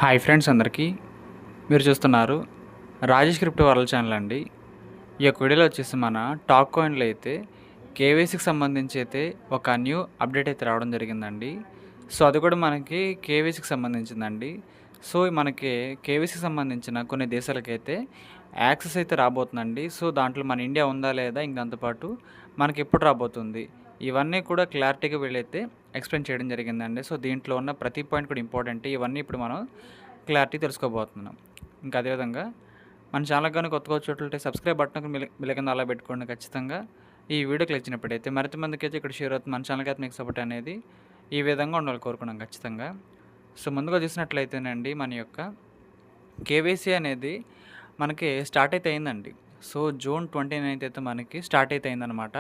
Hi friends అందరికీ. మీరు చూస్తున్నారు రాజేష్ క్రిప్టో వరల్డ్ ఛానల్ అండి. ఈ యొక్క వీడియోలో వచ్చేసి మన టాక్ కాయిన్‌లో అయితే కేవైసీకి సంబంధించి అయితే ఒక న్యూ అప్డేట్ అయితే రావడం జరిగిందండి. సో, అది కూడా మనకి కేవైసీకి సంబంధించిందండి. సో, మనకి కేవైసీకి సంబంధించిన కొన్ని దేశాలకైతే యాక్సెస్ అయితే రాబోతుందండి. సో, దాంట్లో మన ఇండియా ఉందా లేదా? ఇంక దాంతో పాటు మనకి ఎప్పుడు రాబోతుంది? ఇవన్నీ కూడా క్లారిటీగా వీళ్ళైతే ఎక్స్‌ప్లెయిన్ చేయడం జరిగిందండి. సో, దీంట్లో ఉన్న ప్రతి పాయింట్ కూడా ఇంపార్టెంటే. ఇవన్నీ ఇప్పుడు మనం క్లారిటీ తెలుసుకోబోతున్నాం. ఇంకా అదేవిధంగా మన ఛానల్‌కి గాని కొత్తగా వచ్చేటట్లయితే సబ్స్క్రైబ్ బటన్ బిల్ కింద అలా పెట్టుకోండి ఖచ్చితంగా. ఈ వీడియో క్లిక్ చేసినప్పుడైతే మరింత మందికైతే ఇక్కడ షేర్ అవుతుంది. మన ఛానల్‌కి అయితే మీకు సపోర్ట్ అనేది ఈ విధంగా ఉండాలని కోరుకున్నాం ఖచ్చితంగా. సో, ముందుగా చూసినట్లయితేనండి మన యొక్క కేవైసీ అనేది మనకి స్టార్ట్ అయితే అయిందండి. సో, జూన్ 29థ్ అయితే మనకి స్టార్ట్ అయితే అయిందనమాట.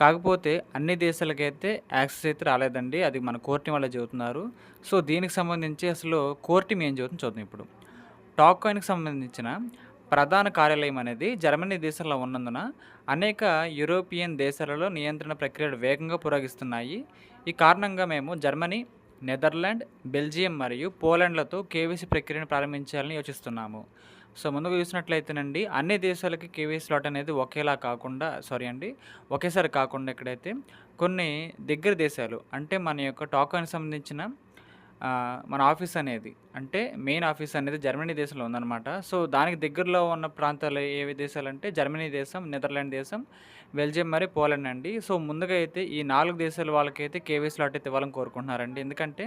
కాకపోతే అన్ని దేశాలకైతే యాక్సెస్ అయితే రాలేదండి. అది మన కోర్ టీమ్ వాళ్ళే చెబుతున్నారు. సో, దీనికి సంబంధించి అసలు కోర్ టీమ్ ఏం చెబుతుందో చూద్దాం ఇప్పుడు. టాక్ కాయిన్‌కి సంబంధించిన ప్రధాన కార్యాలయం అనేది జర్మనీ దేశంలో ఉన్నందున అనేక యూరోపియన్ దేశాలలో నియంత్రణ ప్రక్రియలు వేగంగా పురోగిస్తున్నాయి. ఈ కారణంగా మేము జర్మనీ, నెదర్లాండ్, బెల్జియం మరియు పోలాండ్‌లతో కేవైసీ ప్రక్రియను ప్రారంభించాలని యోచిస్తున్నాము. సో, ముందుగా చూసినట్లయితేనండి అన్ని దేశాలకి కేవైసీ స్లాట్ అనేది ఒకేసారి కాకుండా ఇక్కడైతే కొన్ని దగ్గర దేశాలు అంటే మన యొక్క టాక్ కాయిన్‌కి సంబంధించిన మన ఆఫీస్ అనేది అంటే మెయిన్ ఆఫీస్ అనేది జర్మనీ దేశంలో ఉందనమాట. సో, దానికి దగ్గరలో ఉన్న ప్రాంతాలు ఏవి దేశాలంటే జర్మనీ దేశం, నెదర్లాండ్ దేశం, బెల్జియం మరియు పోలాండ్ అండి. సో, ముందుగా అయితే ఈ 4 దేశాల వాళ్ళకైతే కేవై స్లాట్ అయితే ఇవ్వాలని కోరుకుంటున్నారండి. ఎందుకంటే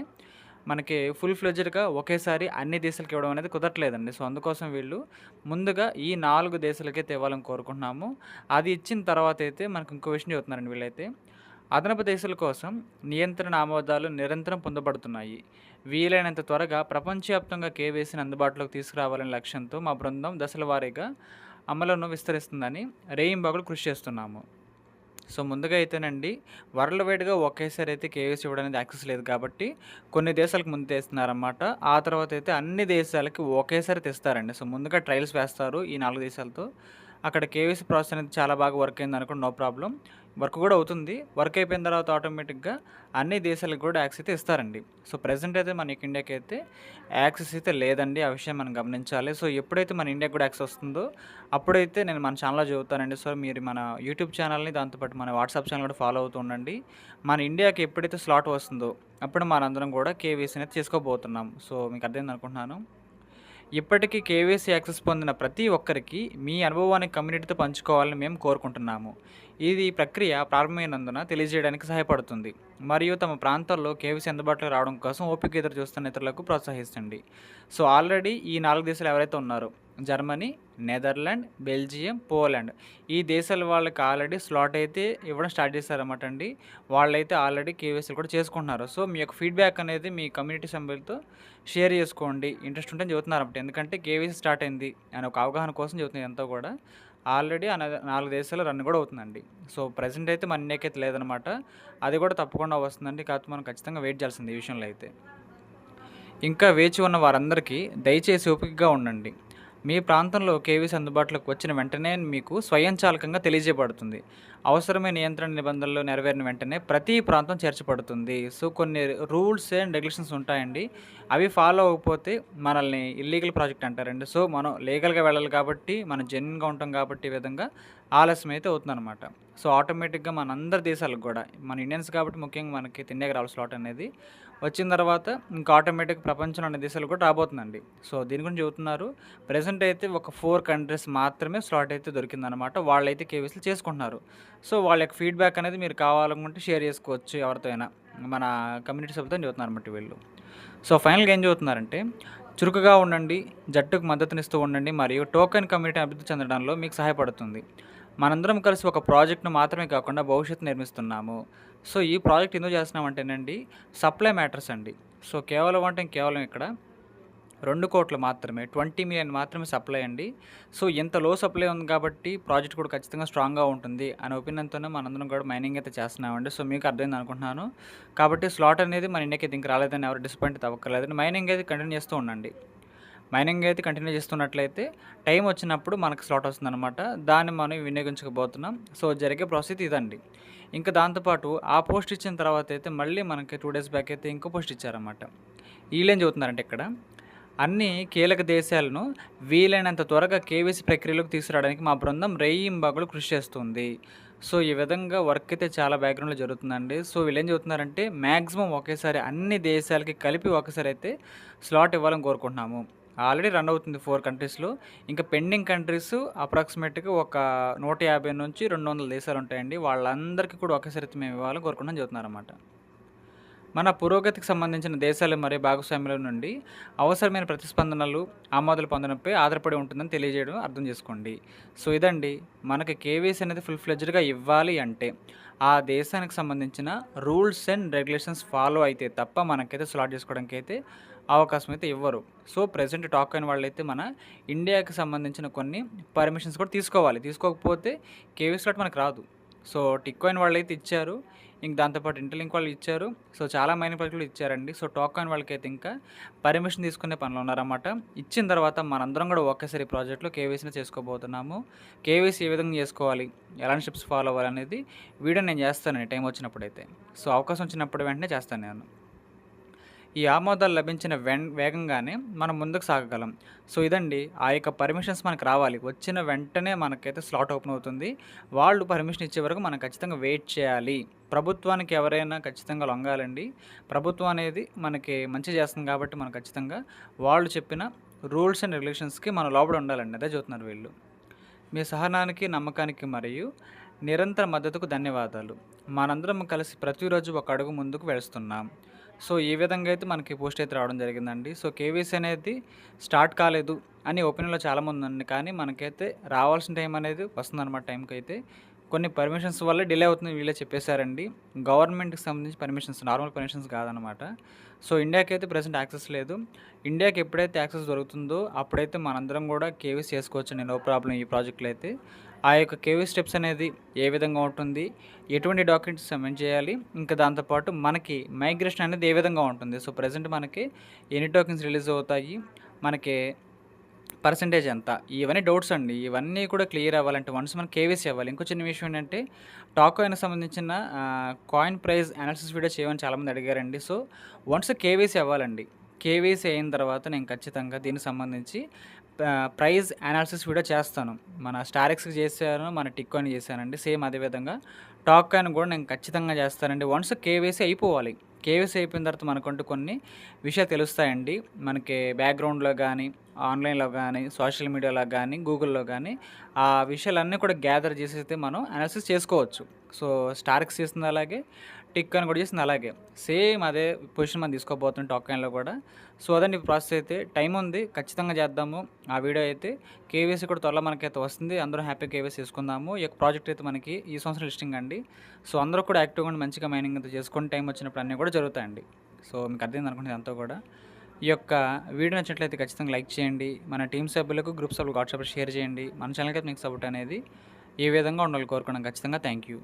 మనకి ఫుల్ ఫ్లెడ్జ్డ్‌గా ఒకేసారి అన్ని దేశాలకు ఇవ్వడం అనేది కుదరట్లేదండి. సో, అందుకోసం వీళ్ళు ముందుగా ఈ 4 దేశాలకైతే ఇవ్వాలని కోరుకుంటున్నాము. అది ఇచ్చిన తర్వాతైతే మనకు ఇంకో విషయం చెబుతున్నారండి వీళ్ళైతే. అదనపు దేశాల కోసం నియంత్రణ ఆమోదాలు నిరంతరం పొందబడుతున్నాయి. వీలైనంత త్వరగా ప్రపంచవ్యాప్తంగా కేవైసీని అందుబాటులోకి తీసుకురావాలనే లక్ష్యంతో మా బృందం దశల వారీగా అమలును విస్తరిస్తుందని రేయింబవళ్ళు కృషి చేస్తున్నాము. సో, ముందుగా అయితేనండి వరల్డ్ వైడ్‌గా ఒకేసారి అయితే కేవైసీ ఇవ్వడానికి యాక్సెస్ లేదు కాబట్టి కొన్ని దేశాలకు ముందు తెస్తున్నారనమాట. ఆ తర్వాత అయితే అన్ని దేశాలకి ఒకేసారి తెస్తారండి. సో, ముందుగా ట్రయల్స్ వేస్తారు ఈ 4 దేశాలతో. అక్కడ కేవైసీ ప్రాసెస్ అనేది చాలా బాగా వర్క్ అయిందనుకోండి నో ప్రాబ్లమ్. వర్క్ కూడా అవుతుంది. వర్క్ అయిపోయిన తర్వాత ఆటోమేటిక్‌గా అన్ని దేశాలకు కూడా యాక్సెస్ అయితే ఇస్తారండి. సో, ప్రెజెంట్ అయితే మనకి ఇండియాకైతే యాక్సెస్ అయితే లేదండి. ఆ విషయం మనం గమనించాలి. సో, ఎప్పుడైతే మన ఇండియాకి కూడా యాక్సెస్ వస్తుందో అప్పుడైతే నేను మన ఛానల్‌లో చెబుతానండి. సో, మీరు మన యూట్యూబ్ ఛానల్‌ని దాంతో పాటు మన వాట్సాప్ ఛానల్ కూడా ఫాలో అవుతూ ఉండండి. మన ఇండియాకి ఎప్పుడైతే స్లాట్ వస్తుందో అప్పుడు మనందరం కూడా కేవైసీ అనేది చేసుకోబోతున్నాం. సో, మీకు అర్థమైంది అనుకుంటున్నాను. ఇప్పటికీ కేవైసీ యాక్సెస్ పొందిన ప్రతి ఒక్కరికి మీ అనుభవాన్ని కమ్యూనిటీతో పంచుకోవాలని మేము కోరుకుంటున్నాము. ఇది ప్రక్రియ ప్రారంభమైనందున తెలియజేయడానికి సహాయపడుతుంది మరియు తమ ప్రాంతాల్లో కేవైసీ అందుబాటులోకి రావడం కోసం ఓపిక ఎదురు చూస్తున్న ఇతరులకు ప్రోత్సహిస్తుంది. సో, ఆల్రెడీ ఈ 4 దేశాలు ఎవరైతే ఉన్నారో జర్మనీ, నెదర్లాండ్, బెల్జియం, పోలాండ్ ఈ దేశాల వాళ్ళకి ఆల్రెడీ స్లాట్ అయితే ఇవ్వడం స్టార్ట్ చేశారన్నమాట అండి. వాళ్ళైతే ఆల్రెడీ కేవైసీలు కూడా చేసుకుంటున్నారు. సో, మీ యొక్క ఫీడ్‌బ్యాక్ అనేది మీ కమ్యూనిటీ సభ్యులతో షేర్ చేసుకోండి. ఇంట్రెస్ట్ ఉంటే చెబుతున్నారన్నమాట. ఎందుకంటే కేవైసీ స్టార్ట్ అయింది అనే ఒక అవగాహన కోసం చెబుతుంది ఇదంతా కూడా. ఆల్రెడీ 4 దేశాల్లో రన్ కూడా అవుతుందండి. సో, ప్రెజెంట్ అయితే మన ఇండియాకైతే లేదనమాట. అది కూడా తప్పకుండా వస్తుందండి. కాకపోతే మనం ఖచ్చితంగా వెయిట్ చేయాల్సింది ఈ విషయంలో అయితే. ఇంకా వేచి ఉన్న వారందరికీ దయచేసి ఓపికగా ఉండండి. మీ ప్రాంతంలో కేవీసీ అందుబాటులోకి వచ్చిన వెంటనే మీకు స్వయంచాలకంగా తెలియజేయబడుతుంది. అవసరమైన నియంత్రణ నిబంధనలు నెరవేరిన వెంటనే ప్రతి ప్రాంతం చేర్చబడుతుంది. సో, కొన్ని రూల్స్ అండ్ రెగ్యులేషన్స్ ఉంటాయండి. అవి ఫాలో అవ్వకపోతే మనల్ని ఇల్లీగల్ ప్రాజెక్ట్ అంటారండి. సో, మనం లీగల్‌గా వెళ్ళాలి కాబట్టి, మనం జెన్యూన్‌గా ఉంటాం కాబట్టి ఈ విధంగా ఆలస్యం అయితే అవుతుందనమాట. సో, ఆటోమేటిక్‌గా మనందరి దేశాలకు గూడా మన ఇండియన్స్ కాబట్టి ముఖ్యంగా మనకి ఇండియాకి రావాలి స్లాట్ అనేది. వచ్చిన తర్వాత ఇంకా ఆటోమేటిక్‌గా ప్రపంచంలో అన్ని దేశాలకు కూడా రాబోతుందండి. సో, దీని గురించి చెబుతున్నారు. ప్రెజెంట్ అయితే ఒక 4 కంట్రీస్ మాత్రమే స్లాట్ అయితే దొరికిందనమాట. వాళ్ళైతే కేవైసీలు చేసుకుంటున్నారు. సో, వాళ్ళ యొక్క ఫీడ్‌బ్యాక్ అనేది మీరు కావాలనుకుంటే షేర్ చేసుకోవచ్చు ఎవరితో అయినా. మన కమ్యూనిటీ సభ్యులతోని చెబుతున్నారన్నమాట వీళ్ళు. సో, ఫైనల్‌గా ఏం చెబుతున్నారంటే చురుకుగా ఉండండి, జట్టుకు మద్దతునిస్తూ ఉండండి మరియు టోకెన్ కమ్యూనిటీ అభివృద్ధి చెందడంలో మీకు సహాయపడుతుంది. మనందరం కలిసి ఒక ప్రాజెక్ట్‌ను మాత్రమే కాకుండా భవిష్యత్తు నిర్మిస్తున్నాము. సో, ఈ ప్రాజెక్ట్ ఎందుకు చేస్తున్నామంటేనండి సప్లై మ్యాటర్స్ అండి. సో, కేవలం ఇక్కడ 2,00,00,000 మాత్రమే 20,000,000 మాత్రమే సప్లై అండి. సో, ఇంత లో సప్లై ఉంది కాబట్టి ప్రాజెక్ట్ కూడా ఖచ్చితంగా స్ట్రాంగ్‌గా ఉంటుంది అనే ఒపీనియన్‌తోనే మనందరం కూడా మైనింగ్ అయితే చేస్తున్నామండి. సో, మీకు అర్థమైంది అనుకుంటున్నాను. కాబట్టి స్లాట్ అనేది మన ఇండియాకి ఇంక రాలేదని ఎవరు డిసప్పాయింట్ అవ్వక్కర్లేదండి. మైనింగ్ అయితే కంటిన్యూ చేస్తూ ఉండండి. మైనింగ్ అయితే కంటిన్యూ చేస్తున్నట్లయితే టైం వచ్చినప్పుడు మనకు స్లాట్ వస్తుందనమాట. దాన్ని మనం వినియోగించకపోతున్నాం. సో, జరిగే ప్రాసెస్ ఇదండి. ఇంకా దాంతోపాటు ఆ పోస్ట్ ఇచ్చిన తర్వాత అయితే మళ్ళీ మనకి 2 డేస్ బ్యాక్ అయితే ఇంకో పోస్ట్ ఇచ్చారన్నమాట. ఈళ్ళేం చెబుతున్నారంటే ఇక్కడ అన్ని కీలక దేశాలను వీలైనంత త్వరగా కేవైసీ ప్రక్రియలోకి తీసుకురావడానికి మా బృందం రేయింబగళ్ళు కృషి చేస్తుంది. సో, ఈ విధంగా వర్క్ అయితే చాలా బ్యాక్‌గ్రౌండ్‌లో జరుగుతుందండి. సో, వీళ్ళేం చెబుతున్నారంటే మాక్సిమం ఒకేసారి అన్ని దేశాలకి కలిపి ఒకేసారయితే స్లాట్ ఇవ్వాలని కోరుకుంటున్నాము. ఆల్రెడీ రన్ అవుతుంది 4 కంట్రీస్‌లో. ఇంకా పెండింగ్ కంట్రీస్ అప్రాక్సిమేట్‌గా ఒక 150-200 దేశాలుంటాయండి. వాళ్ళందరికీ కూడా ఒకేసారి అయితే మేము ఇవ్వాలని కోరుకుంటున్నామని చెబుతున్నారన్నమాట. మన పురోగతికి సంబంధించిన దేశాలు మరియు భాగస్వామ్యుల నుండి అవసరమైన ప్రతిస్పందనలు, ఆమోదాలు పొందడంపై ఆధారపడి ఉంటుందని తెలియజేయడం అర్థం చేసుకోండి. సో, ఇదండి మనకి కేవైసీ అనేది ఫుల్ ఫ్లెడ్జ్డ్‌గా ఇవ్వాలి అంటే, ఆ దేశానికి సంబంధించిన రూల్స్ అండ్ రెగ్యులేషన్స్ ఫాలో అయితే తప్ప మనకైతే స్లాట్ చేసుకోవడానికైతే అవకాశం అయితే ఇవ్వరు. సో, ప్రెజెంట్ టాక్ అయిన వాళ్ళైతే మన ఇండియాకి సంబంధించిన కొన్ని పర్మిషన్స్ కూడా తీసుకోవాలి. తీసుకోకపోతే కేవైసీ స్లాట్ మనకు రాదు. సో, టిక్ కాయిన్ వాళ్ళైతే ఇచ్చారు. ఇంక దాంతో పాటు ఇంటర్‌లింక్ వాళ్ళు ఇచ్చారు. సో, చాలా మైనింగ్ ప్రాజెక్టులు ఇచ్చారండి. సో, టాక్ కాయిన్ వాళ్ళకైతే ఇంకా పర్మిషన్ తీసుకునే పనిలో ఉన్నారన్నమాట. ఇచ్చిన తర్వాత మనందరం కూడా ఒకేసారి ఈ ప్రాజెక్ట్‌లో కేవైసీని చేసుకోబోతున్నాము. కేవైసీ ఏ విధంగా చేసుకోవాలి, ఎలాంటి స్టెప్స్ ఫాలో అవ్వాలనేది వీడియో నేను చేస్తానండి టైం వచ్చినప్పుడైతే. సో, అవకాశం వచ్చినప్పుడు వెంటనే చేస్తాను నేను. ఈ ఆమోదాలు లభించిన వేగంగానే మనం ముందుకు సాగగలం. సో, ఇదండి ఆ యొక్క పర్మిషన్స్ మనకు రావాలి. వచ్చిన వెంటనే మనకైతే స్లాట్ ఓపెన్ అవుతుంది. వాళ్ళు పర్మిషన్ ఇచ్చే వరకు మనం ఖచ్చితంగా వెయిట్ చేయాలి. ప్రభుత్వానికి ఎవరైనా ఖచ్చితంగా లొంగాలండి. ప్రభుత్వం అనేది మనకి మంచి చేస్తుంది కాబట్టి మనం ఖచ్చితంగా వాళ్ళు చెప్పిన రూల్స్ అండ్ రెగ్యులేషన్స్‌కి మనం లోబడి ఉండాలండి. అదే చెబుతున్నారు వీళ్ళు. మీ సహనానికి, నమ్మకానికి మరియు నిరంతర మద్దతుకు ధన్యవాదాలు. మనందరం కలిసి ప్రతిరోజు ఒక అడుగు ముందుకు వేస్తున్నాం. సో, ఈ విధంగా అయితే మనకి పోస్ట్ అయితే రావడం జరిగిందండి. సో, కేవైసీ అనేది స్టార్ట్ కాలేదు అని ఒపీనియన్‌లో చాలామంది ఉంది. కానీ మనకైతే రావాల్సిన టైం అనేది వస్తుందన్నమాట టైంకైతే. కొన్ని పర్మిషన్స్ వల్ల డిలే అవుతుందని వీళ్ళే చెప్పేశారండి. గవర్నమెంట్‌కి సంబంధించి పర్మిషన్స్, నార్మల్ పర్మిషన్స్ కాదనమాట. సో, ఇండియాకైతే ప్రెజెంట్ యాక్సెస్ లేదు. ఇండియాకి ఎప్పుడైతే యాక్సెస్ దొరుకుతుందో అప్పుడైతే మనందరం కూడా కేవైసీ చేసుకోవచ్చండి. నో ప్రాబ్లమ్ ఈ ప్రాజెక్ట్‌లో అయితే. ఆ యొక్క కేవైసీ స్టెప్స్ అనేది ఏ విధంగా ఉంటుంది, ఎటువంటి డాక్యుమెంట్స్ సబ్మిట్ చేయాలి, ఇంకా దాంతోపాటు మనకి మైగ్రేషన్ అనేది ఏ విధంగా ఉంటుంది. సో, ప్రెజెంట్ మనకి ఎన్ని టోకెన్స్ రిలీజ్ అవుతాయి, మనకి పర్సెంటేజ్ ఎంత, ఇవన్నీ డౌట్స్ అండి. ఇవన్నీ కూడా క్లియర్ అవ్వాలంటే వన్స్ మనకి కేవైసీ అవ్వాలి. ఇంకో చిన్న విషయం ఏంటంటే టాక్ కాయిన్‌కి సంబంధించిన కాయిన్ ప్రైస్ అనాలిసిస్ వీడియో చేయమని చాలామంది అడిగారండి. సో, వన్స్ కేవైసీ అవ్వాలండి. కేవైసీ అయిన తర్వాత నేను ఖచ్చితంగా దీనికి సంబంధించి ప్రైస్ అనాలిసిస్ వీడియో చేస్తాను. మన స్టారెక్స్‌కి చేశాను, మన టిక్ కాయిన్ చేశానండి. సేమ్ అదే విధంగా టాక్ కాయిన్ కూడా నేను ఖచ్చితంగా చేస్తానండి. వన్స్ కేవైసీ అయిపోవాలి. కేవైసీ అయిపోయిన తర్వాత మనకంటూ కొన్ని విషయాలు తెలుస్తాయండి. మనకి బ్యాక్‌గ్రౌండ్‌లో గానీ, ఆన్‌లైన్‌లో గానీ, సోషల్ మీడియాలో గానీ, గూగుల్‌లో గానీ ఆ విషయాలన్నీ కూడా గ్యాదర్ చేసైతే మనం అనాలిసిస్ చేసుకోవచ్చు. సో, స్టారెక్స్ చేసింది అలాగే, టిక్ కాయిన్ కూడా చేసింది అలాగే. సేమ్ అదే పొజిషన్ మనం తీసుకోబోతున్నాం టాక్ కాయిన్‌లో కూడా. సో, అదండి ప్రాసెస్ అయితే. టైం ఉంది. ఖచ్చితంగా చేద్దాము. ఆ వీడియో అయితే కేవైసీ కూడా త్వరలో మనకైతే వస్తుంది. అందరం హ్యాపీగా కేవైసీ చేసుకుందాము. ఈ యొక్క ప్రాజెక్ట్ అయితే మనకి ఈ సంవత్సరం లిస్టింగ్ అండి. సో, అందరూ కూడా యాక్టివ్‌గా ఉండి మంచిగా మైనింగ్ అంతా చేసుకొని టైం వచ్చినప్పుడు అన్నీ కూడా జరుగుతాయండి. సో, మీకు అర్థమైంది అనుకుంటున్నాను ఇదంతా కూడా. ఈ యొక్క వీడియో నచ్చినట్లయితే ఖచ్చితంగా లైక్ చేయండి. మన టీమ్ సభ్యులకు, గ్రూప్ సభ్యులకు వాట్సాప్‌లో షేర్ చేయండి. మన ఛానల్‌కి మీకు సపోర్ట్ అనేది ఏ విధంగా ఉండాలని కోరుకున్నాం. ఖచ్చితంగా థ్యాంక్ యూ.